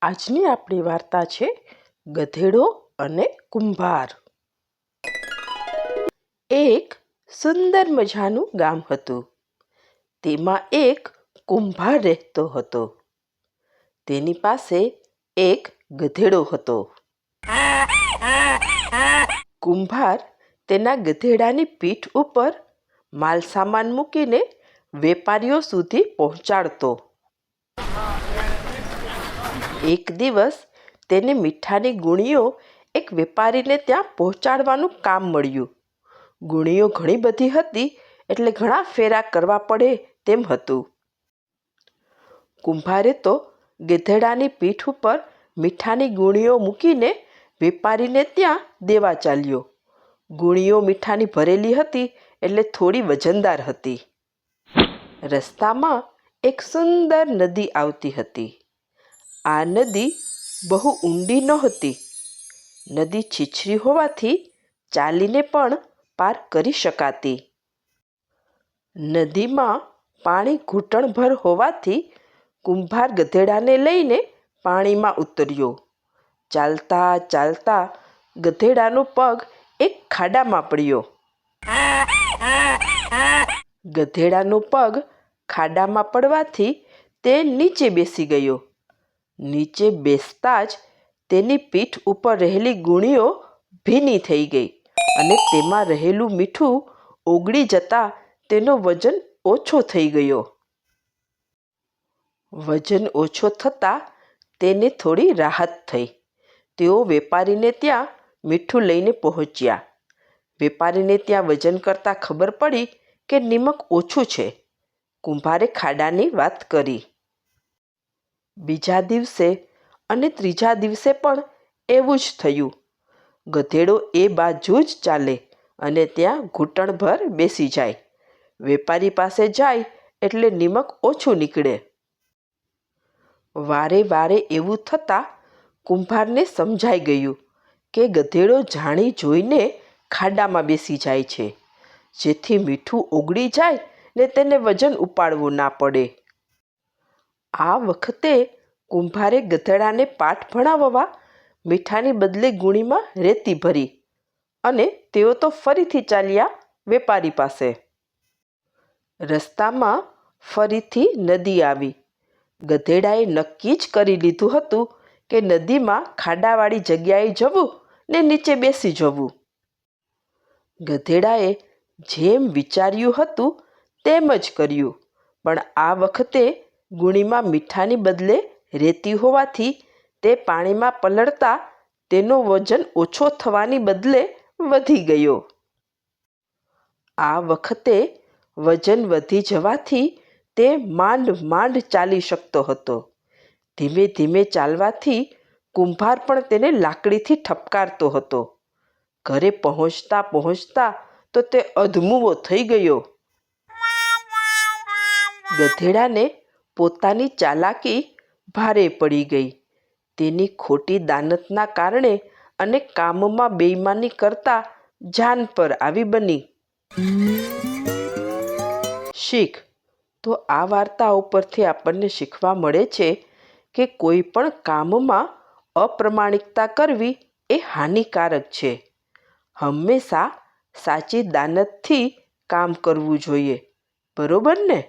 આજની આપણી વાર્તા છે ગધેડો અને કુંભાર. એક સુંદર મજાનું ગામ હતું. તેમાં એક કુંભાર રહેતો હતો. તેની પાસે એક ગધેડો હતો. કુંભાર તેના ગધેડાની પીઠ ઉપર માલ સામાન મૂકીને વેપારીઓ સુધી પહોંચાડતો. એક દિવસ તેને મીઠાની ગુણીઓ એક વેપારીને ત્યાં પહોંચાડવાનું કામ મળ્યું. ગુણીઓ ઘણી બધી હતી એટલે ઘણા ફેરા કરવા પડે તેમ હતું. કુંભારે તો ગધેડાની પીઠ ઉપર મીઠાની ગુણીઓ મૂકીને વેપારીને ત્યાં દેવા ચાલ્યો. ગુણીઓ મીઠાની ભરેલી હતી એટલે થોડી વજનદાર હતી. રસ્તામાં એક સુંદર નદી આવતી હતી. આ નદી બહુ ઊંડી નહોતી. નદી છીછરી હોવાથી ચાલીને પણ પાર કરી શકાતી. નદીમાં પાણી ઘૂંટણભર હોવાથી કુંભાર ગધેડાને લઈને પાણીમાં ઉતર્યો. ચાલતા ચાલતા ગધેડાનો પગ એક ખાડામાં પડ્યો. ગધેડાનો પગ ખાડામાં પડવાથી તે નીચે બેસી ગયો. નીચે બેસતા જ તેની પીઠ ઉપર રહેલી ગુણીઓ ભીની થઈ ગઈ અને તેમાં રહેલું મીઠું ઓગળી જતાં તેનો વજન ઓછો થઈ ગયો. વજન ઓછો થતાં તેને થોડી રાહત થઈ. તેઓ વેપારીને ત્યાં મીઠું લઈને પહોંચ્યા. વેપારીને ત્યાં વજન કરતાં ખબર પડી કે નિમક ઓછું છે. કુંભારે ખાડાની વાત કરી. બીજા દિવસે અને ત્રીજા દિવસે પણ એવું જ થયું. ગધેડો એ બાજુ જ ચાલે અને ત્યાં ઘૂંટણભર બેસી જાય. વેપારી પાસે જાય એટલે નિમક ઓછું નીકળે. વારે વારે એવું થતાં કુંભારને સમજાઈ ગયું કે ગધેડો જાણી જોઈને ખાડામાં બેસી જાય છે, જેથી મીઠું ઓગળી જાય ને તેને વજન ઉપાડવું ના પડે. આ વખતે કુંભારે ગધેડાને પાઠ ભણાવવા મીઠાની બદલે ગુણીમાં રેતી ભરી અને તેઓ તો ફરીથી ચાલ્યા વેપારી પાસે. રસ્તામાં ફરીથી નદી આવી. ગધેડાએ નક્કી જ કરી લીધું હતું કે નદીમાં ખાડાવાળી જગ્યાએ જવું ને નીચે બેસી જવું. ગધેડાએ જેમ વિચાર્યું હતું તેમ જ કર્યું, પણ આ વખતે ગુણીમાં મીઠાની બદલે રેતી હોવાથી તે પાણીમાં પલળતા તેનો વજન ઓછો થવાની બદલે વધી ગયો. આ વખતે વજન વધી જવાથી તે માંડ માંડ ચાલી શકતો હતો. ધીમે ધીમે ચાલવાથી કુંભાર પણ તેને લાકડીથી ઠપકારતો હતો. ઘરે પહોંચતા પહોંચતા તો તે અધમુવો થઈ ગયો. ગધેડાને પોતાની ચાલાકી ભારે પડી ગઈ. તેની ખોટી દાનતના કારણે અને કામમાં બેઈમાની કરતા જાન પર આવી બની. શીખ. તો આ વાર્તા ઉપરથી આપણને શીખવા મળે છે કે કોઈ પણ કામમાં અપ્રમાણિકતા કરવી એ હાનિકારક છે. હંમેશા સાચી દાનતથી કામ કરવું જોઈએ. બરોબર ને?